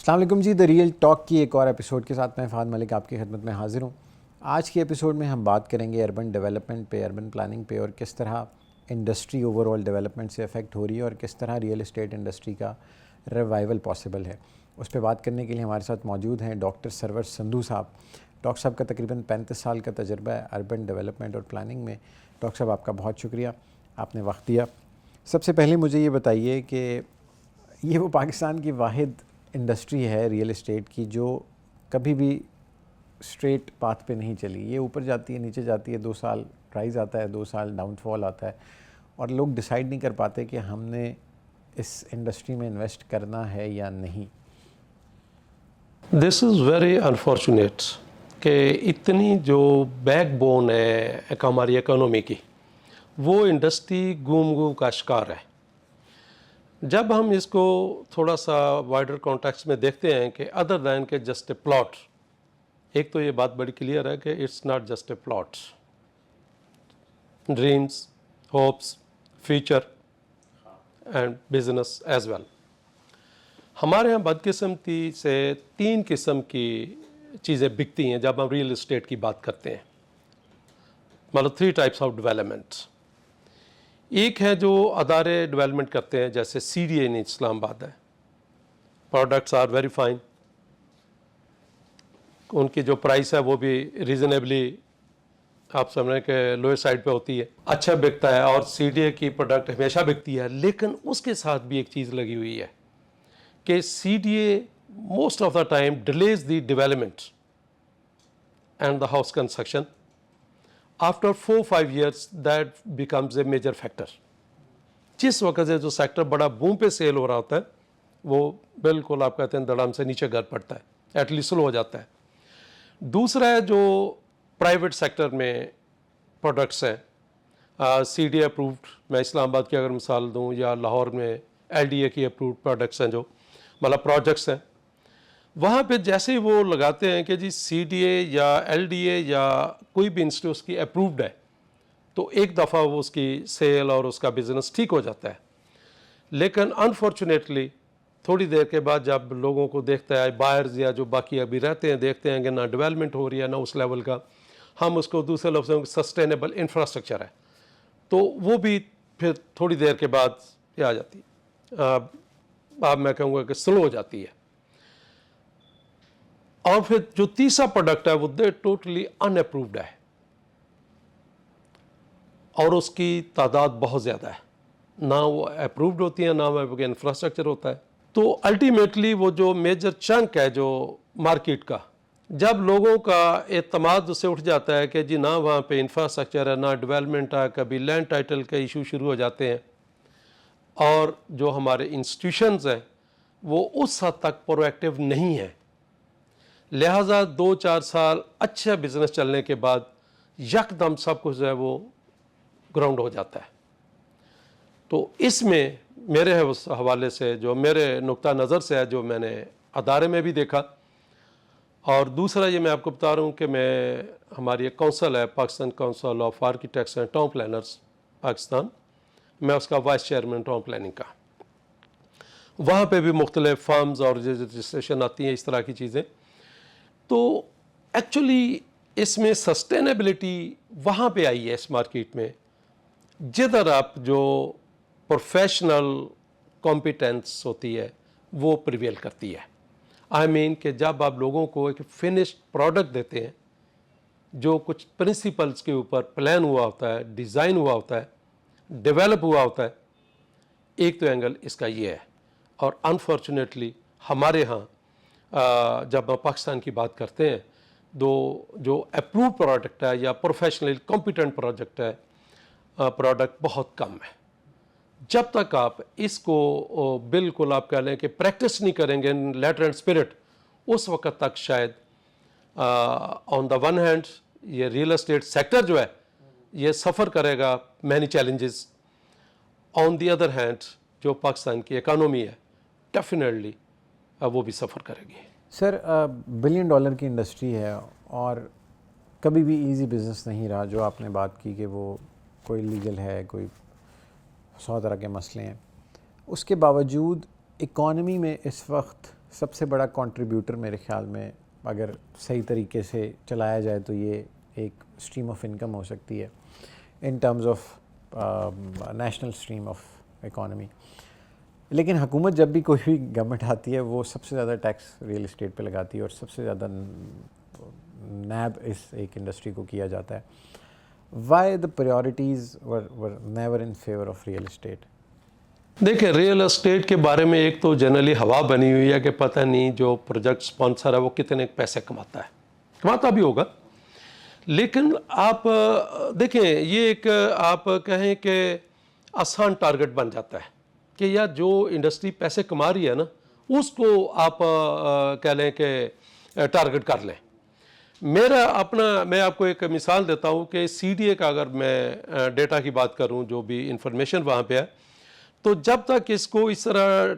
السلام علیکم جی، the real talk کی ایک اور ایپیسوڈ کے ساتھ میں فہد ملک آپ کی خدمت میں حاضر ہوں۔ آج کی ایپیسوڈ میں ہم بات کریں گے اربن ڈیولپمنٹ پہ، اربن پلاننگ پہ، اور کس طرح انڈسٹری اوور آل ڈیولپمنٹ سے افیکٹ ہو رہی ہے اور کس طرح ریئل اسٹیٹ انڈسٹری کا ریوائول پاسبل ہے۔ اس پہ بات کرنے کے لیے ہمارے ساتھ موجود ہیں ڈاکٹر سرور سندھو صاحب۔ ڈاکٹر صاحب کا تقریباً 35 سال کا تجربہ ہے اربن ڈیولپمنٹ اور پلاننگ میں۔ ڈاکٹر صاحب آپ کا بہت شکریہ، آپ نے وقت دیا۔ سب سے پہلے مجھے یہ بتائیے کہ یہ وہ پاکستان کی واحد انڈسٹری ہے ریئل اسٹیٹ کی جو کبھی بھی اسٹریٹ پاتھ پہ نہیں چلی، یہ اوپر جاتی ہے نیچے جاتی ہے، 2 سال رائز آتا ہے، 2 سال ڈاؤن فال آتا ہے، اور لوگ ڈیسائیڈ نہیں کر پاتے کہ ہم نے اس انڈسٹری میں انویسٹ کرنا ہے یا نہیں۔ دس از ویری انفارچونیٹ کہ اتنی جو بیک بون ہے ہماری اکانومی کی، وہ انڈسٹری گم کا شکار ہے۔ جب ہم اس کو تھوڑا سا وائڈر کانٹیکسٹ میں دیکھتے ہیں کہ ادر دین کہ جسٹ اے پلاٹ، ایک تو یہ بات بڑی کلیئر ہے کہ it's not just a plot, dreams, hopes, future and business as well. ہمارے یہاں بدقسمتی سے 3 قسم کی چیزیں بکتی ہیں جب ہم ریئل اسٹیٹ کی بات کرتے ہیں، مطلب 3 ٹائپس آف ڈیولپمنٹ۔ ایک ہے جو ادارے ڈیولپمنٹ کرتے ہیں، جیسے سی ڈی اے ان اسلام آباد ہے، پروڈکٹس آر ویری فائن، ان کی جو پرائس ہے وہ بھی ریزنیبلی آپ سمجھیں کہ لوئر سائڈ پہ ہوتی ہے، اچھا بکتا ہے، اور سی ڈی اے کی پروڈکٹ ہمیشہ بکتی ہے۔ لیکن اس کے ساتھ بھی ایک چیز لگی ہوئی ہے کہ C D A most of the time delays the development and the house construction. After 4-5 years that becomes a major factor. جس وقت سے جو سیکٹر بڑا بوم پہ سیل ہو رہا ہوتا ہے، وہ بالکل آپ کہتے ہیں دڑام سے نیچے گر پڑتا ہے، ایٹ لیسٹ سلو ہو جاتا ہے۔ دوسرا ہے جو پرائیویٹ سیکٹر میں پروڈکٹس ہیں، سی ڈی اے اپرووڈ، میں اسلام آباد کی اگر مثال دوں، یا لاہور میں ایل ڈی اے کی اپرووڈ پروڈکٹس ہیں، جو مطلب پروجیکٹس ہیں، وہاں پہ جیسے ہی وہ لگاتے ہیں کہ جی سی ڈی اے یا ایل ڈی اے یا کوئی بھی انسٹیٹیوٹ اس کی اپرووڈ ہے، تو ایک دفعہ وہ اس کی سیل اور اس کا بزنس ٹھیک ہو جاتا ہے۔ لیکن انفارچونیٹلی تھوڑی دیر کے بعد جب لوگوں کو دیکھتا ہے، بائرز یا جو باقی ابھی رہتے ہیں، دیکھتے ہیں کہ نہ ڈیولپمنٹ ہو رہی ہے نہ اس لیول کا، ہم اس کو دوسرے لفظوں میں سسٹینیبل انفراسٹرکچر ہے، تو وہ بھی پھر تھوڑی دیر کے بعد یہ آ جاتی ہے، اب میں کہوں گا کہ سلو ہو جاتی ہے۔ اور پھر جو تیسرا پروڈکٹ ہے وہ ٹوٹلی ان اپرووڈ ہے، اور اس کی تعداد بہت زیادہ ہے، نہ وہ اپرووڈ ہوتی ہیں نہ وہ انفراسٹرکچر ہوتا ہے۔ تو الٹیمیٹلی وہ جو میجر چنک ہے جو مارکیٹ کا، جب لوگوں کا اعتماد اس سے اٹھ جاتا ہے کہ جی نہ وہاں پہ انفراسٹرکچر ہے نہ ڈیولپمنٹ ہے، کبھی لینڈ ٹائٹل کے ایشو شروع ہو جاتے ہیں، اور جو ہمارے انسٹیٹیوشنز ہیں وہ اس حد تک پرو ایکٹیو نہیں ہیں، لہٰذا 2-4 سال اچھا بزنس چلنے کے بعد یکدم سب کچھ جو ہے وہ گراؤنڈ ہو جاتا ہے۔ تو اس میں میرے اس حوالے سے جو میرے نقطہ نظر سے ہے، جو میں نے ادارے میں بھی دیکھا، اور دوسرا یہ میں آپ کو بتا رہا ہوں کہ میں ہماری ایک کونسل ہے، Pakistan council of architects and town planners Pakistan, میں اس کا وائس چیئرمین ٹاؤن پلاننگ کا، وہاں پہ بھی مختلف فارمز اور رجسٹریشن آتی ہیں، اس طرح کی چیزیں۔ تو ایکچولی اس میں سسٹینیبلٹی وہاں پہ آئی ہے اس مارکیٹ میں جدھر آپ جو پروفیشنل کمپیٹنس ہوتی ہے وہ پریویل کرتی ہے۔ آئی مین کہ جب آپ لوگوں کو ایک فنشڈ پروڈکٹ دیتے ہیں جو کچھ پرنسپلز کے اوپر پلان ہوا ہوتا ہے، ڈیزائن ہوا ہوتا ہے، ڈیولپ ہوا ہوتا ہے، ایک تو اینگل اس کا یہ ہے۔ اور انفارچونیٹلی ہمارے ہاں جب ہم پاکستان کی بات کرتے ہیں، جو اپروو پروڈکٹ ہے یا پروفیشنلی کمپیٹنٹ پروجیکٹ ہے، پروڈکٹ بہت کم ہے۔ جب تک آپ اس کو بالکل آپ کہہ لیں کہ پریکٹس نہیں کریں گے لیٹر اینڈ اسپرٹ، اس وقت تک شاید آن دا ون ہینڈ یہ ریئل اسٹیٹ سیکٹر جو ہے یہ سفر کرے گا many challenges, on the other hand جو پاکستان کی اکانومی ہے ڈیفینیٹلی وہ بھی سفر کرے گی۔ سر، $1 بلین کی انڈسٹری ہے اور کبھی بھی ایزی بزنس نہیں رہا، جو آپ نے بات کی کہ وہ کوئی لیگل ہے، کوئی 100 طرح کے مسئلے ہیں، اس کے باوجود اکانومی میں اس وقت سب سے بڑا کنٹریبیوٹر میرے خیال میں اگر صحیح طریقے سے چلایا جائے تو یہ ایک اسٹریم آف انکم ہو سکتی ہے in terms of national stream of economy. لیکن حکومت جب بھی کوئی بھی گورنمنٹ آتی ہے وہ سب سے زیادہ ٹیکس ریئل اسٹیٹ پہ لگاتی ہے اور سب سے زیادہ نیب اس ایک انڈسٹری کو کیا جاتا ہے. Why the priorities were never in favour of real estate? دیکھیں ریئل اسٹیٹ کے بارے میں ایک تو جنرلی ہوا بنی ہوئی ہے کہ پتہ نہیں جو پروجیکٹ سپانسر ہے وہ کتنے پیسے کماتا ہے, کماتا بھی ہوگا. لیکن آپ دیکھیں یہ ایک آپ کہیں کہ آسان ٹارگٹ بن جاتا ہے کہ یار جو انڈسٹری پیسے کما رہی ہے نا اس کو آپ کہہ لیں کہ ٹارگٹ کر لیں. میں آپ کو ایک مثال دیتا ہوں کہ سی ڈی اے کا اگر میں ڈیٹا کی بات کروں جو بھی انفارمیشن وہاں پہ ہے تو جب تک اس کو اس طرح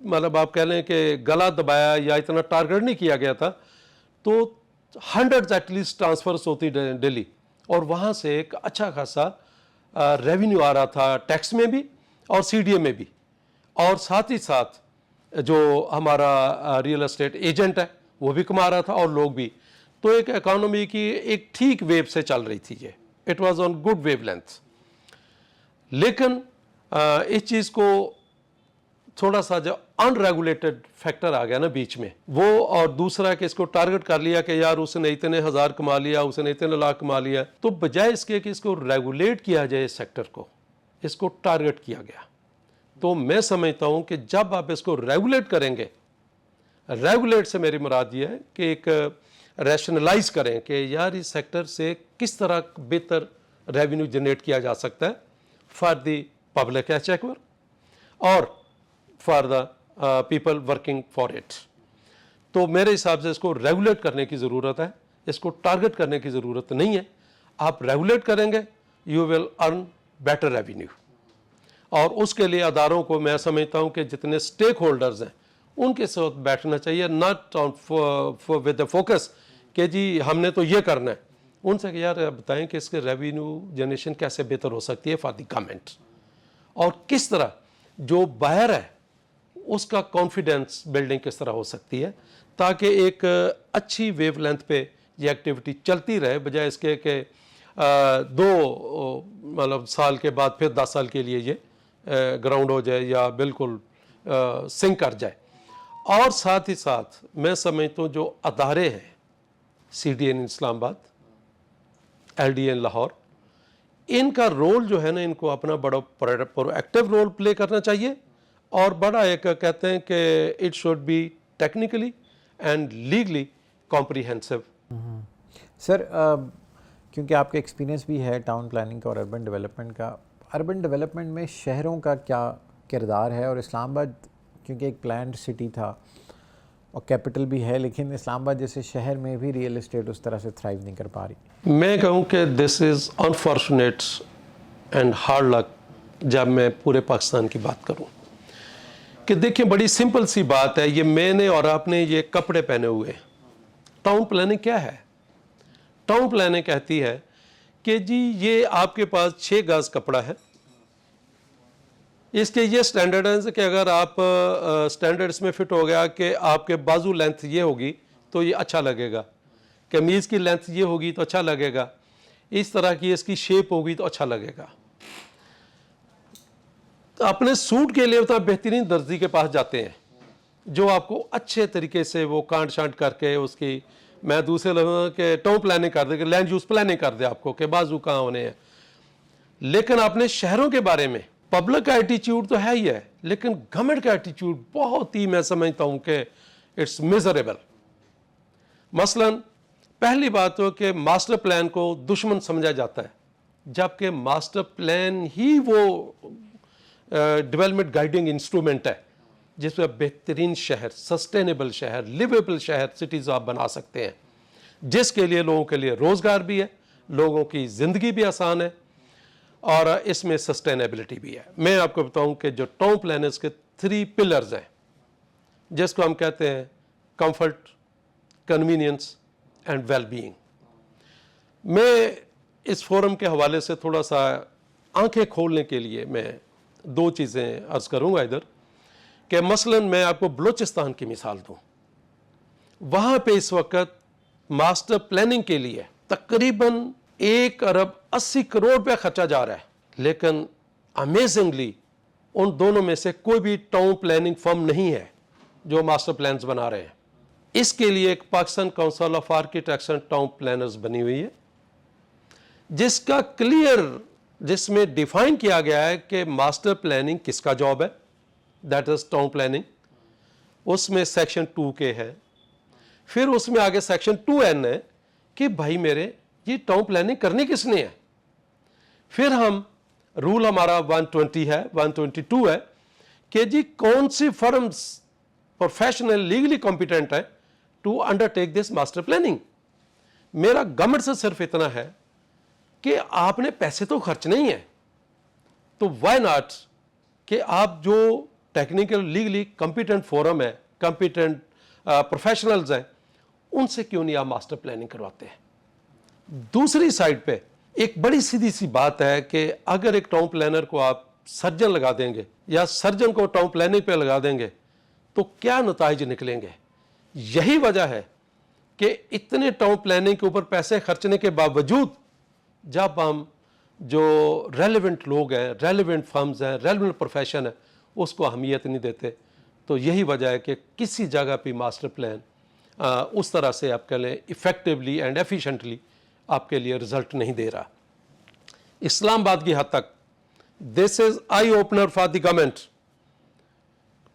مطلب آپ کہہ لیں کہ گلا دبایا یا اتنا ٹارگٹ نہیں کیا گیا تھا تو 100 ایٹ لیسٹ ٹرانسفرس ہوتی ڈیلی اور وہاں سے ایک اچھا خاصا ریونیو آ رہا تھا ٹیکس میں بھی اور سی ڈی اے میں بھی, اور ساتھ ہی ساتھ جو ہمارا ریئل اسٹیٹ ایجنٹ ہے وہ بھی کما رہا تھا اور لوگ بھی. تو ایک اکانومی کی ایک ٹھیک ویو سے چل رہی تھی یہ, it was on good wave length. لیکن اس چیز کو تھوڑا سا جو ان ریگولیٹڈ فیکٹر آ گیا نا بیچ میں وہ, اور دوسرا کہ اس کو ٹارگٹ کر لیا کہ یار اس نے اتنے ہزار کما لیا, اس نے اتنے لاکھ کما لیا, تو بجائے اس کے کہ اس کو ریگولیٹ کیا جائے اس سیکٹر کو, اس کو ٹارگٹ کیا گیا. تو میں سمجھتا ہوں کہ جب آپ اس کو ریگولیٹ کریں گے, ریگولیٹ سے میری مراد یہ ہے کہ ایک ریشنلائز کریں کہ یار اس سیکٹر سے کس طرح بہتر ریونیو جنریٹ کیا جا سکتا ہے فار دی پبلک ایکسچیکر اور for the people working for it. تو میرے حساب سے اس کو ریگولیٹ کرنے کی ضرورت ہے, اس کو ٹارگٹ کرنے کی ضرورت نہیں ہے. آپ ریگولیٹ کریں گے you will earn better revenue, اور اس کے لیے اداروں کو میں سمجھتا ہوں کہ جتنے اسٹیک ہولڈرز ہیں ان کے ساتھ بیٹھنا چاہیے, ناٹ ود اے فوکس کہ جی ہم نے تو یہ کرنا ہے. ان سے کہ یار بتائیں کہ اس کے ریونیو جنریشن کیسے بہتر ہو سکتی ہے فار دی گورنمنٹ, اور کس طرح جو باہر ہے اس کا کانفیڈنس بلڈنگ کس طرح ہو سکتی ہے تاکہ ایک اچھی ویو لینتھ پہ یہ ایکٹیویٹی چلتی رہے, بجائے اس کے کہ 2 مطلب سال کے بعد پھر 10 سال کے لیے یہ گراؤنڈ ہو جائے یا بالکل سنک کر جائے. اور ساتھ ہی ساتھ میں سمجھتا ہوں جو ادارے ہیں سی ڈی این اسلام آباد, ایل ڈی این لاہور, ان کا رول جو ہے نا ان کو اپنا بڑا پرو ایکٹیو رول پلے کرنا چاہیے, اور بڑا ایک کہتے ہیں کہ it should be technically and legally comprehensive. Sir کیونکہ آپ کا ایکسپیرینس بھی ہے ٹاؤن پلاننگ کا اور اربن ڈیولپمنٹ کا, اربن ڈیولپمنٹ میں شہروں کا کیا کردار ہے؟ اور اسلام آباد کیونکہ ایک پلانڈ سٹی تھا اور کیپٹل بھی ہے, لیکن اسلام آباد جیسے شہر میں بھی ریئل اسٹیٹ اس طرح سے تھرائیو نہیں کر پا رہی. میں کہوں کہ دس از انفارچونیٹ اینڈ ہارڈ لک جب میں پورے پاکستان کی بات کروں کہ دیکھیں بڑی سمپل سی بات ہے, یہ میں نے اور آپ نے یہ کپڑے پہنے ہوئے. ٹاؤن پلاننگ کیا ہے؟ ٹاؤن پلاننگ کہتی ہے کہ جی یہ آپ کے پاس 6 گز کپڑا ہے, اس کے یہ سٹینڈرڈ ہے کہ اگر آپ سٹینڈرڈ اس میں فٹ ہو گیا کہ آپ کے بازو لینتھ یہ ہوگی تو یہ اچھا لگے گا, قمیض کی لینتھ یہ ہوگی تو اچھا لگے گا, اس طرح کی اس کی شیپ ہوگی تو اچھا لگے گا. اپنے سوٹ کے لیے اتنا بہترین درزی کے پاس جاتے ہیں جو آپ کو اچھے طریقے سے وہ کانٹ شانٹ کر کے اس کی, میں دوسرے لوگوں کے ٹاؤن پلاننگ کر دے کہ لینڈ یوز پلاننگ کر دے آپ کو کہ بازو کہاں ہونے ہیں. لیکن اپنے شہروں کے بارے میں پبلک کا ایٹیچیوڈ تو ہے ہی ہے, لیکن گورنمنٹ کا ایٹیچیوڈ بہت ہی میں سمجھتا ہوں کہ اٹس میزریبل. مثلا پہلی بات تو کہ ماسٹر پلان کو دشمن سمجھا جاتا ہے, جبکہ ماسٹر پلان ہی وہ ڈیولپمنٹ گائیڈنگ انسٹرومنٹ ہے جس میں بہترین شہر, سسٹینیبل شہر, لیویبل شہر, سٹیز آپ بنا سکتے ہیں, جس کے لیے لوگوں کے لیے روزگار بھی ہے, لوگوں کی زندگی بھی آسان ہے, اور اس میں سسٹینیبلٹی بھی ہے. میں آپ کو بتاؤں کہ جو ٹاؤن پلانرز کے 3 پلرز ہیں جس کو ہم کہتے ہیں comfort, convenience and well being. میں اس فورم کے حوالے سے تھوڑا سا آنکھیں کھولنے کے لیے میں 2 چیزیں عرض کروں گا ادھر کہ مثلاً میں آپ کو بلوچستان کی مثال دوں، وہاں پہ اس وقت ماسٹر پلاننگ کے لیے تقریباً 1.80 ارب روپے خرچہ جا رہا ہے، لیکن امیزنگلی ان دونوں میں سے کوئی بھی ٹاؤن پلاننگ فرم نہیں ہے جو ماسٹر پلانز بنا رہے ہیں۔ اس کے لیے ایک Pakistan council of architects and town planners بنی ہوئی ہے، جس کا جس میں ڈیفائن کیا گیا ہے کہ ماسٹر پلاننگ کس کا جاب ہے، دیٹ از ٹاؤن پلاننگ۔ اس میں سیکشن 2 کے ہے، پھر اس میں آگے سیکشن 2N ہے کہ بھائی میرے یہ ٹاؤن پلاننگ کرنی کس نے ہے۔ پھر ہم رول ہمارا 120 ہے، 122 ہے کہ جی کون سی فرمز پروفیشنل لیگلی کمپیٹنٹ ہے to undertake this master planning. میرا گورنمنٹ سے صرف اتنا ہے کہ آپ نے پیسے تو خرچ نہیں ہیں، تو وائی ناٹ کہ آپ جو ٹیکنیکل لیگلی کمپیٹنٹ فورم ہے، کمپیٹنٹ پروفیشنلز ہیں، ان سے کیوں نہیں آپ ماسٹر پلاننگ کرواتے ہیں۔ دوسری سائڈ پہ ایک بڑی سیدھی سی بات ہے کہ اگر ایک ٹاؤن پلانر کو آپ سرجن لگا دیں گے یا سرجن کو ٹاؤن پلاننگ پہ لگا دیں گے تو کیا نتائج نکلیں گے۔ یہی وجہ ہے کہ اتنے ٹاؤن پلاننگ کے اوپر پیسے خرچنے کے باوجود جب ہم جو ریلیونٹ لوگ ہیں، ریلیونٹ فرمز ہیں، ریلیونٹ پروفیشن ہے، اس کو اہمیت نہیں دیتے، تو یہی وجہ ہے کہ کسی جگہ پہ ماسٹر پلان اس طرح سے آپ کہہ لیں افیکٹولی اینڈ ایفیشینٹلی آپ کے لیے رزلٹ نہیں دے رہا۔ اسلام آباد کی حد تک this is eye opener for the government,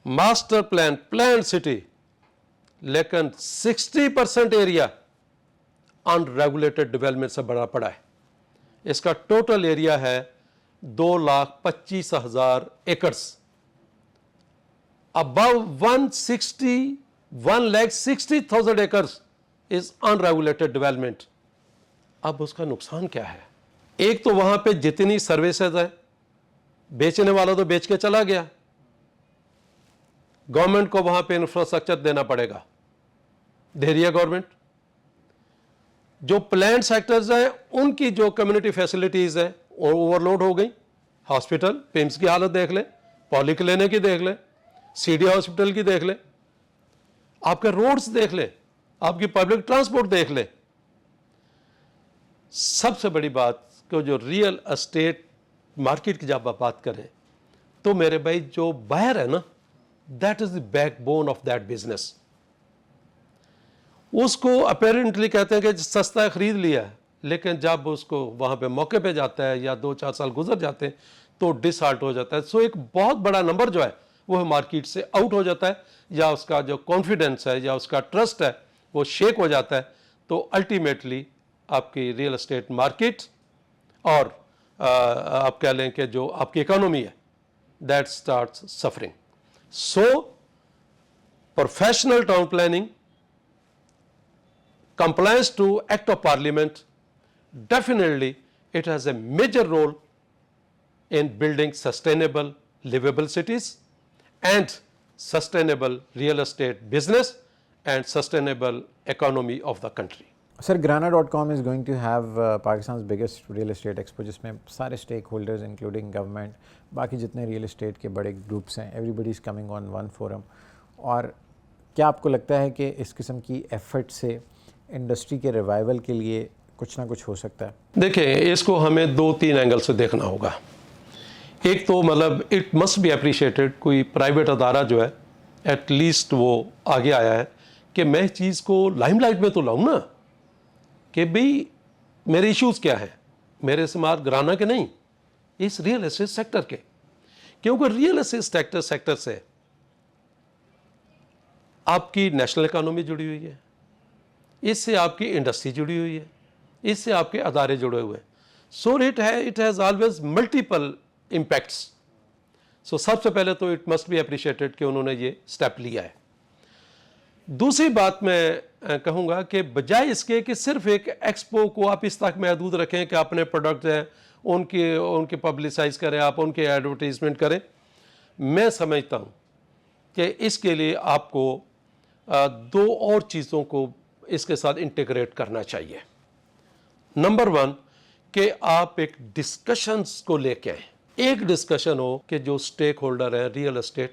master plan city, لیکن 60% ایریا ان ریگولیٹڈ ڈیولپمنٹ سے بڑا پڑا ہے۔ اس کا ٹوٹل ایریا ہے 2,25,000 ایکڑز، above 1,60,000 ایکڑز از ان ریگولیٹڈ ڈیولپمنٹ۔ اب اس کا نقصان کیا ہے؟ ایک تو وہاں پہ جتنی سروسز ہیں، بیچنے والا تو بیچ کے چلا گیا، گورنمنٹ کو وہاں پہ انفراسٹرکچر دینا پڑے گا، دے رہی ہے گورنمنٹ۔ جو پلان سیکٹرز ہیں ان کی جو کمیونٹی فیسلٹیز ہیں اوور لوڈ ہو گئی، ہاسپٹل پیمز کی حالت دیکھ لیں، پولی کلینک کی دیکھ لیں، سی ڈی ہاسپٹل کی دیکھ لیں، آپ کے روڈز دیکھ لیں، آپ کی پبلک ٹرانسپورٹ دیکھ لیں۔ سب سے بڑی بات کہ جو ریئل اسٹیٹ مارکیٹ کی جب آپ بات کریں تو میرے بھائی جو بائر ہے نا، that is the backbone of that business. اس کو اپیرنٹلی کہتے ہیں کہ سستا خرید لیا ہے، لیکن جب اس کو وہاں پہ موقع پہ جاتا ہے یا 2-4 سال گزر جاتے ہیں تو ڈس ہارٹ ہو جاتا ہے۔ سو ایک بہت بڑا نمبر جو ہے وہ مارکیٹ سے آؤٹ ہو جاتا ہے، یا اس کا جو کانفیڈنس ہے یا اس کا ٹرسٹ ہے وہ شیک ہو جاتا ہے، تو الٹیمیٹلی آپ کی ریئل اسٹیٹ مارکیٹ اور آپ کہہ لیں کہ جو آپ کی اکانومی ہے that starts suffering. So professional town planning, compliance to Act of Parliament, definitely it has a major role in building sustainable, livable cities and sustainable real estate business and sustainable economy of the country. Sir, Grana.com is going to have Pakistan's biggest real estate expo جس میں سارے stake holders including government, باقی جتنے real estate کے بڑے groups ہیں، everybody is coming on one forum. اور کیا آپ کو لگتا ہے کہ اس قسم کی ایفرٹ سے انڈسٹری کے ریوائول کے لیے کچھ نہ کچھ ہو سکتا ہے؟ دیکھیں اس کو ہمیں 2-3 اینگل سے دیکھنا ہوگا۔ ایک تو مطلب اٹ مسٹ بی اپریشیٹڈ، کوئی پرائیویٹ ادارہ جو ہے ایٹ لیسٹ وہ آگے آیا ہے کہ میں اس چیز کو لائم لائٹ میں تو لاؤں نا، کہ بھئی میرے ایشوز کیا ہیں، میرے سماعت گرانا کے نہیں، اس ریئل اسٹیٹ سیکٹر کے، کیونکہ ریئل اسٹیٹ سیکٹر سے آپ کی نیشنل اکانومی جڑی ہوئی ہے، اس سے آپ کی انڈسٹری جڑی ہوئی ہے، اس سے آپ کے ادارے جڑے ہوئے ہیں۔ So it has always multiple impacts. So سب سے پہلے تو اٹ مسٹ بی اپریشیٹڈ کہ انہوں نے یہ اسٹیپ لیا ہے۔ دوسری بات میں کہوں گا کہ بجائے اس کے کہ صرف ایک ایکسپو کو آپ اس تک محدود رکھیں کہ اپنے پروڈکٹ ہیں ان کی پبلسائز کریں، آپ ان کے ایڈورٹیزمنٹ کریں، میں سمجھتا ہوں کہ اس کے لیے آپ کو 2 اور چیزوں کو اس کے ساتھ انٹیگریٹ کرنا چاہیے۔ نمبر 1 کہ آپ ایک ڈسکشنز کو لے کے آئیں، ایک ڈسکشن ہو کہ جو سٹیک ہولڈر ہیں ریئل اسٹیٹ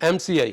MCI,